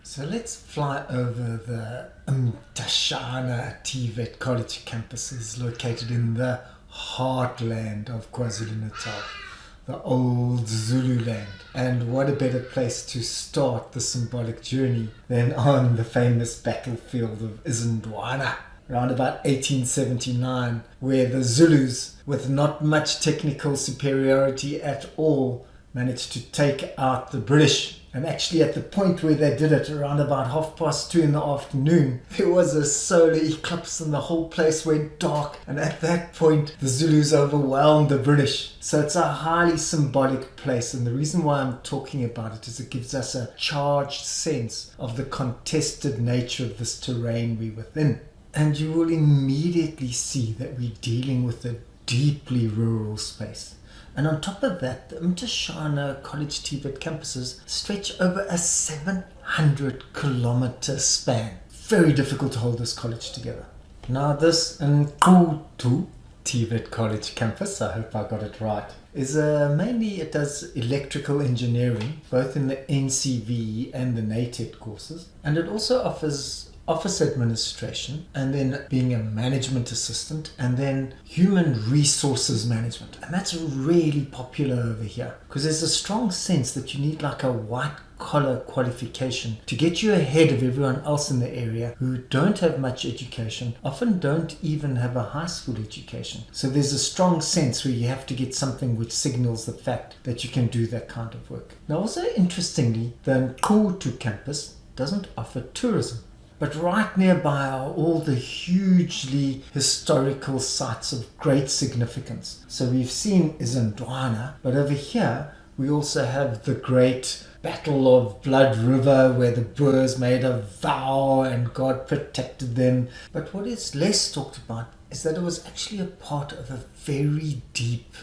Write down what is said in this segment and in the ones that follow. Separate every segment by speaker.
Speaker 1: So let's fly over the mtashana TVET college campuses located in the heartland of KwaZulu-Natal, the old Zulu land. And what a better place to start the symbolic journey than on the famous battlefield of Izindwana, around about 1879, where the Zulus, with not much technical superiority at all, managed to take out the British. And actually at the point where they did it, around about 2:30 in the afternoon, there was a solar eclipse and the whole place went dark. And at that point, the Zulus overwhelmed the British. So it's a highly symbolic place. And the reason why I'm talking about it is it gives us a charged sense of the contested nature of this terrain we're within. And you will immediately see that we're dealing with a deeply rural space. And on top of that, the mtashana College TVET campuses stretch over a 700-kilometer span. Very difficult to hold this college together. Now this Nkutu TVET College campus, I hope I got it right, is mainly it does electrical engineering, both in the NCV and the DHET courses. And it also offers office administration, and then being a management assistant, and then human resources management. And that's really popular over here because there's a strong sense that you need like a white collar qualification to get you ahead of everyone else in the area who don't have much education, often don't even have a high school education. So there's a strong sense where you have to get something which signals the fact that you can do that kind of work. Now also interestingly, the Nkutu campus doesn't offer tourism. But right nearby are all the hugely historical sites of great significance. So we've seen Izindwana, but over here we also have the great Battle of Blood River where the Boers made a vow and God protected them. But what is less talked about is that it was actually a part of a very deep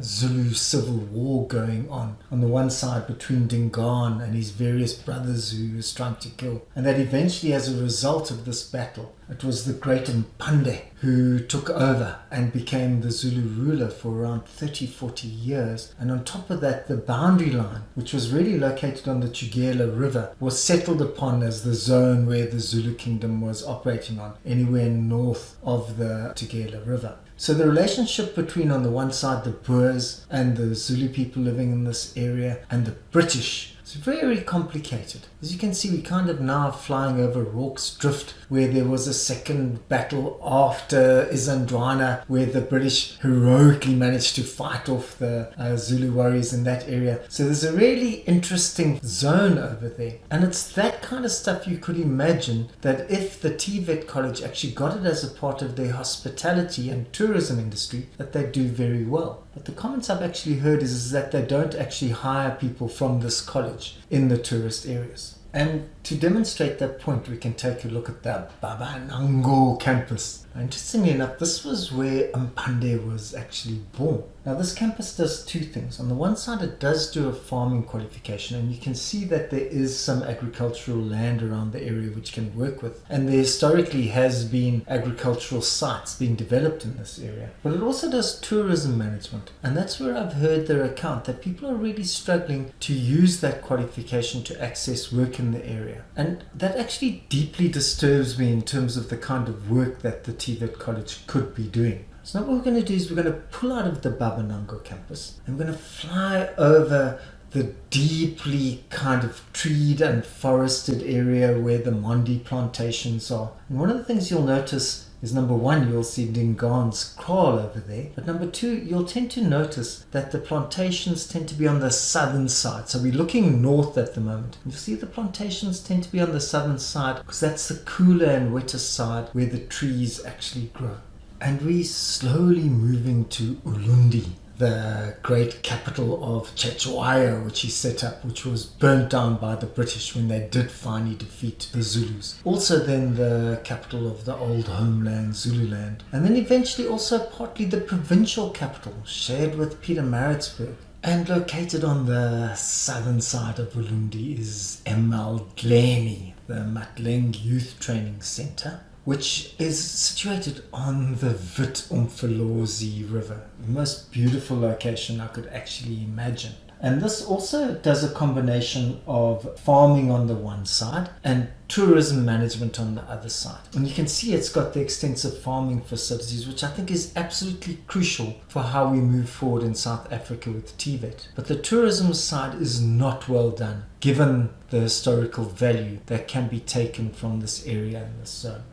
Speaker 1: Zulu civil war going on the one side between Dingaan and his various brothers who he was trying to kill. And that eventually, as a result of this battle, it was the great Mpande who took over and became the Zulu ruler for around 30-40 years. And on top of that, the boundary line, which was really located on the Tugela River, was settled upon as the zone where the Zulu kingdom was operating on, anywhere north of the Tugela River. So the relationship between, on the one side, the Boers and the Zulu people living in this area and the British is very complicated. As you can see, we kind of now flying over Rorke's Drift, where there was a second battle after Izindwana, where the British heroically managed to fight off the Zulu warriors in that area. So there's a really interesting zone over there. And it's that kind of stuff you could imagine that if the TVET college actually got it as a part of their hospitality and tourism industry, that they do very well. But the comments I've actually heard is that they don't actually hire people from this college in the tourist areas. And to demonstrate that point, we can take a look at the Babanango campus. Interestingly enough, this was where Mpande was actually born. Now this campus does two things. On the one side, it does do a farming qualification, and you can see that there is some agricultural land around the area which can work with. And there historically has been agricultural sites being developed in this area. But it also does tourism management. And that's where I've heard their account that people are really struggling to use that qualification to access work in the area. And that actually deeply disturbs me in terms of the kind of work that the TVET college could be doing. So now what we're going to do is we're going to pull out of the Babanango campus and we're going to fly over the deeply kind of treed and forested area where the Mondi plantations are. And one of the things you'll notice is, number one, you'll see Dingaan's kraal over there. But number two, you'll tend to notice that the plantations tend to be on the southern side. So we're looking north at the moment. You'll see the plantations tend to be on the southern side because that's the cooler and wetter side where the trees actually grow. And we're slowly moving to Ulundi. the great capital of Cetshwayo, which he set up, which was burnt down by the British when they did finally defeat the Zulus. Also then the capital of the old homeland, Zululand. And then eventually also partly the provincial capital, shared with Pietermaritzburg. And located on the southern side of Ulundi is Emalgleni, the Matleng Youth Training Center, which is situated on the Wit-Umfolozi River. The most beautiful location I could actually imagine. And this also does a combination of farming on the one side and tourism management on the other side. And you can see it's got the extensive farming facilities, which I think is absolutely crucial for how we move forward in South Africa with TVET. But the tourism side is not well done, given the historical value that can be taken from this area and this zone.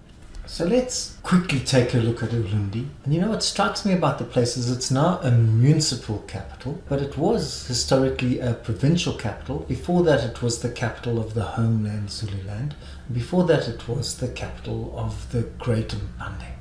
Speaker 1: So let's quickly take a look at Ulundi. And you know what strikes me about the place is it's now a municipal capital, but it was historically a provincial capital. Before that it was the capital of the homeland Zululand. Before that it was the capital of the Great Mpande.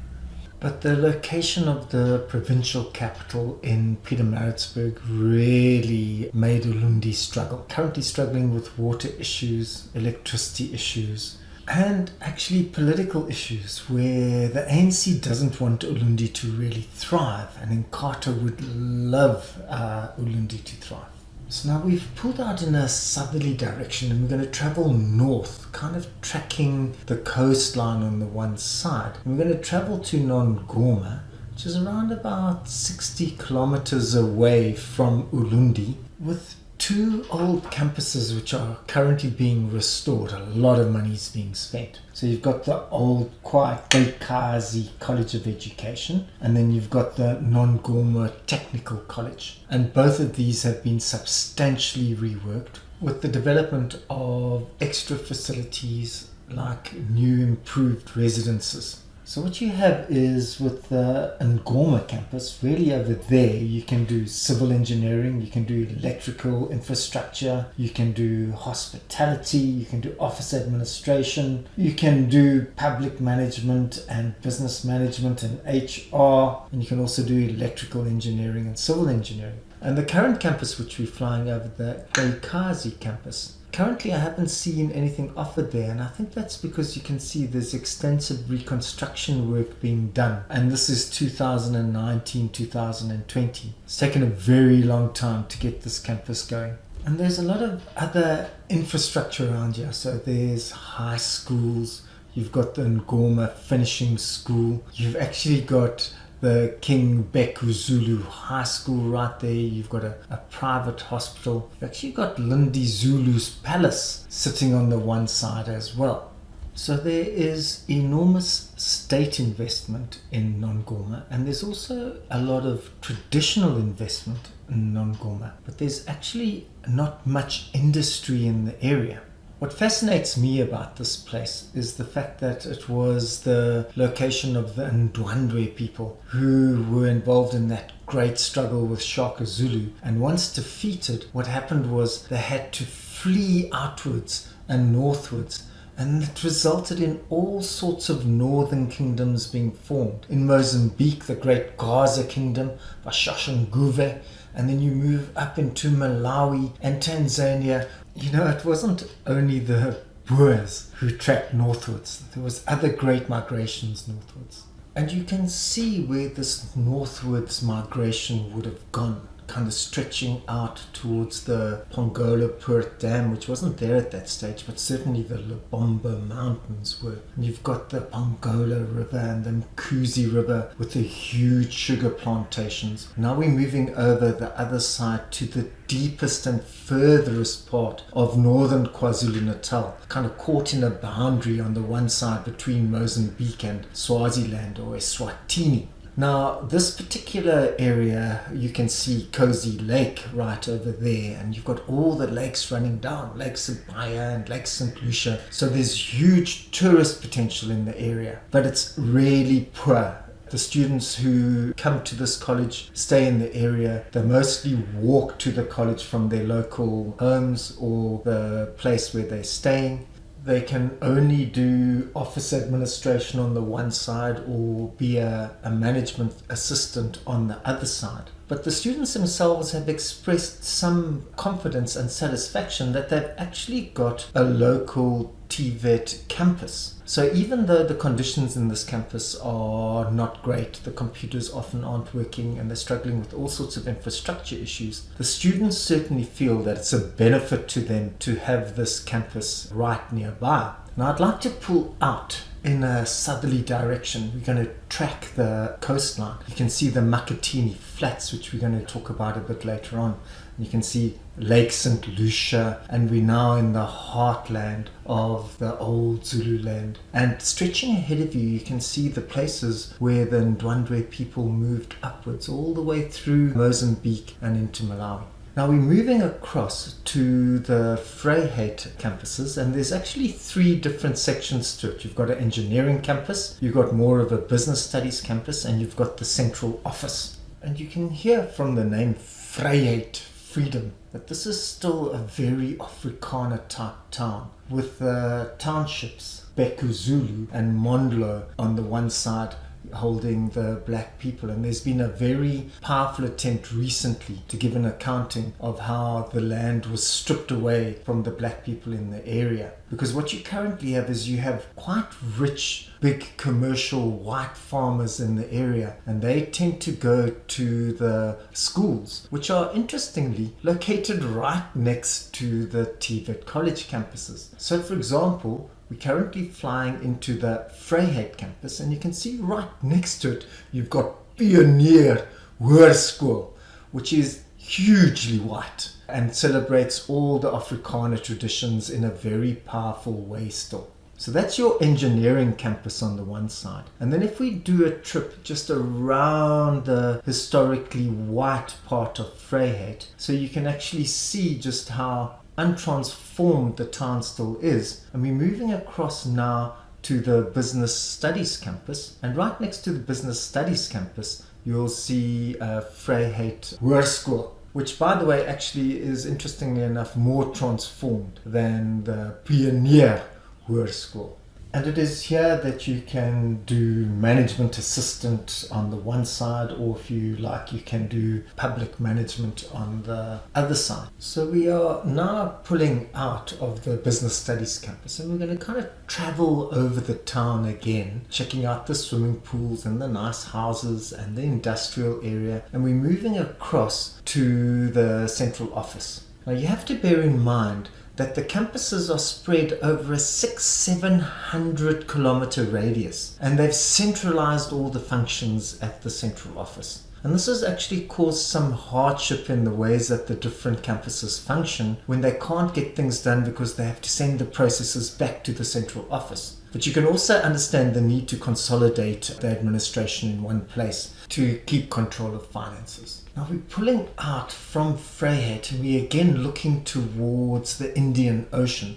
Speaker 1: But the location of the provincial capital in Pietermaritzburg really made Ulundi struggle. Currently struggling with water issues, electricity issues, and actually political issues where the ANC doesn't want Ulundi to really thrive, and Inkatha would love Ulundi to thrive. So now we've pulled out in a southerly direction and we're going to travel north, kind of tracking the coastline on the one side. And we're going to travel to Nongoma, which is around about 60 kilometers away from Ulundi, with two old campuses which are currently being restored. A lot of money is being spent. So you've got the old Kwaikazi College of Education, and then you've got the Nongoma Technical College. And both of these have been substantially reworked with the development of extra facilities like new improved residences. So what you have is with the Ngoma campus, really over there you can do civil engineering, you can do electrical infrastructure, you can do hospitality, you can do office administration, you can do public management and business management and HR, and you can also do electrical engineering and civil engineering. And the current campus which we're flying over, the Kwaikazi campus, currently I haven't seen anything offered there, and I think that's because you can see there's extensive reconstruction work being done, and this is 2019-2020. It's taken a very long time to get this campus going. And there's a lot of other infrastructure around here. So there's high schools, you've got the Ngoma Finishing School, you've actually got the King Bekuzulu High School right there. You've got a private hospital. You've actually got Lindi Zulu's Palace sitting on the one side as well. So there is enormous state investment in Nongoma, and there's also a lot of traditional investment in Nongoma, but there's actually not much industry in the area. What fascinates me about this place is the fact that it was the location of the Ndwandwe people who were involved in that great struggle with Shaka Zulu. And once defeated, what happened was they had to flee outwards and northwards. And it resulted in all sorts of northern kingdoms being formed. In Mozambique, the great Gaza kingdom, Bashashanguve, and then you move up into Malawi and Tanzania. You know, it wasn't only the Boers who tracked northwards. There was other great migrations northwards. And you can see where this northwards migration would have gone, kind of stretching out towards the Pongola Poort Dam, which wasn't there at that stage, but certainly the Lubombo Mountains were. And you've got the Pongola River and the Mkuzi River with the huge sugar plantations. Now we're moving over the other side to the deepest and furthest part of northern KwaZulu-Natal, kind of caught in a boundary on the one side between Mozambique and Swaziland or Eswatini. Now, this particular area, you can see Cozy Lake right over there, and you've got all the lakes running down, Lake Sibaya and Lake St. Lucia. So there's huge tourist potential in the area, but it's really poor. The students who come to this college stay in the area. They mostly walk to the college from their local homes or the place where they're staying. They can only do office administration on the one side or be a management assistant on the other side. But the students themselves have expressed some confidence and satisfaction that they've actually got a local TVET campus. So even though the conditions in this campus are not great, the computers often aren't working and they're struggling with all sorts of infrastructure issues, the students certainly feel that it's a benefit to them to have this campus right nearby. Now I'd like to pull out in a southerly direction. We're going to track the coastline. You can see the Makatini Flats, which we're going to talk about a bit later on. You can see Lake St. Lucia, and we're now in the heartland of the old Zululand. And stretching ahead of you, you can see the places where the Ndwandwe people moved upwards all the way through Mozambique and into Malawi. Now we're moving across to the Vryheid campuses, and there's actually 3 different sections to it. You've got an engineering campus, you've got more of a business studies campus, and you've got the central office. And you can hear from the name Vryheid, freedom, that this is still a very Afrikaner type town, with the townships Bekuzulu and Mondlo on the one side holding the black people. And there's been a very powerful attempt recently to give an accounting of how the land was stripped away from the black people in the area. Because what you currently have is you have quite rich, big commercial white farmers in the area, and they tend to go to the schools, which are interestingly located right next to the TVET college campuses. So for example, we're currently flying into the Vryheid campus, and you can see right next to it you've got Pioneer Hoërskool, which is hugely white and celebrates all the Afrikaner traditions in a very powerful way still. So that's your engineering campus on the one side. And then if we do a trip just around the historically white part of Vryheid, so you can actually see just how untransformed the town still is. And we're moving across now to the business studies campus, and right next to the business studies campus you'll see Vryheid Hoërskool, which by the way actually is interestingly enough more transformed than the Pioneer Hoërskool. And it is here that you can do management assistant on the one side, or if you like, you can do public management on the other side. So we are now pulling out of the business studies campus, and we're going to kind of travel over the town again, checking out the swimming pools and the nice houses and the industrial area. And we're moving across to the central office. Now you have to bear in mind that the campuses are spread over a 600-700 kilometer radius, and they've centralized all the functions at the central office. And this has actually caused some hardship in the ways that the different campuses function when they can't get things done because they have to send the processes back to the central office. But you can also understand the need to consolidate the administration in one place to keep control of finances. Now we're pulling out from Vryheid, and we're again looking towards the Indian Ocean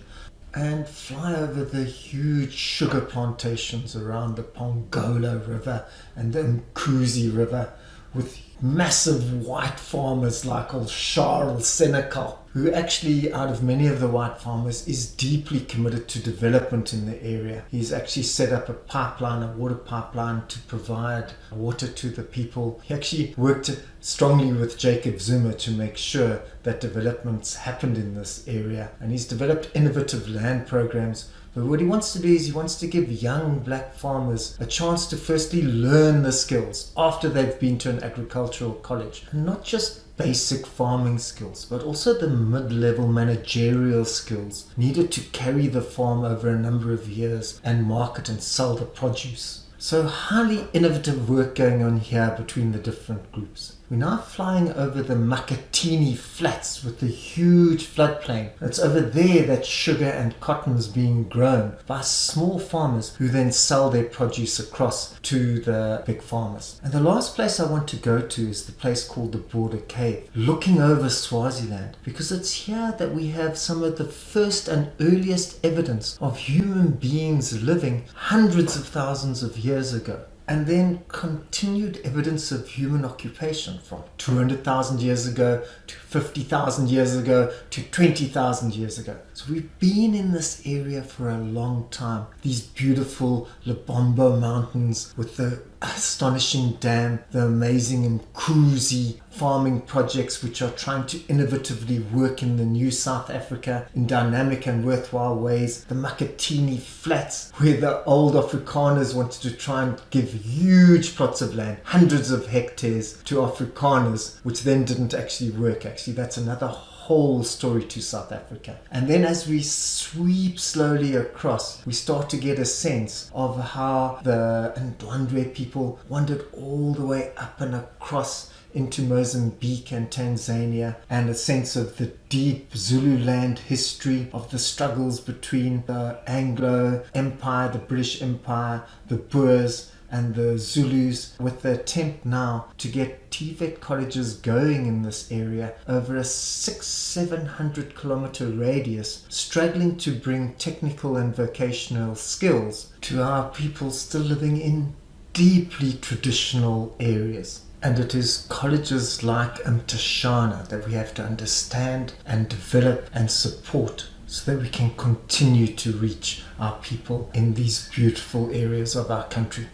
Speaker 1: and fly over the huge sugar plantations around the Pongola River and the Mkuzi River, with massive white farmers like old Charles Senekal, who actually, out of many of the white farmers, is deeply committed to development in the area. He's actually set up a pipeline, a water pipeline, to provide water to the people. He actually worked strongly with Jacob Zuma to make sure that developments happened in this area, and he's developed innovative land programs. But what he wants to do is he wants to give young black farmers a chance to firstly learn the skills after they've been to an agricultural college. And not just basic farming skills, but also the mid-level managerial skills needed to carry the farm over a number of years and market and sell the produce. So highly innovative work going on here between the different groups. We're now flying over the Makatini Flats with the huge floodplain. It's over there that sugar and cotton is being grown by small farmers who then sell their produce across to the big farmers. And the last place I want to go to is the place called the Border Cave, looking over Swaziland, because it's here that we have some of the first and earliest evidence of human beings living hundreds of thousands of years ago. And then continued evidence of human occupation from 200,000 years ago to 50,000 years ago to 20,000 years ago. So we've been in this area for a long time. These beautiful Lebombo mountains with the astonishing dam, the amazing Mkuzi farming projects which are trying to innovatively work in the new South Africa in dynamic and worthwhile ways. The Makatini Flats, where the old Afrikaners wanted to try and give huge plots of land, hundreds of hectares, to Afrikaners, which then didn't actually work. Actually, that's another whole story to South Africa. And then as we sweep slowly across, we start to get a sense of how the Ndwandwe people wandered all the way up and across into Mozambique and Tanzania, and a sense of the deep Zululand history of the struggles between the Anglo Empire, the British Empire, the Boers and the Zulus, with the attempt now to get TVET colleges going in this area over a 600-700 kilometer radius, struggling to bring technical and vocational skills to our people still living in deeply traditional areas. And it is colleges like mtashana that we have to understand and develop and support, so that we can continue to reach our people in these beautiful areas of our country.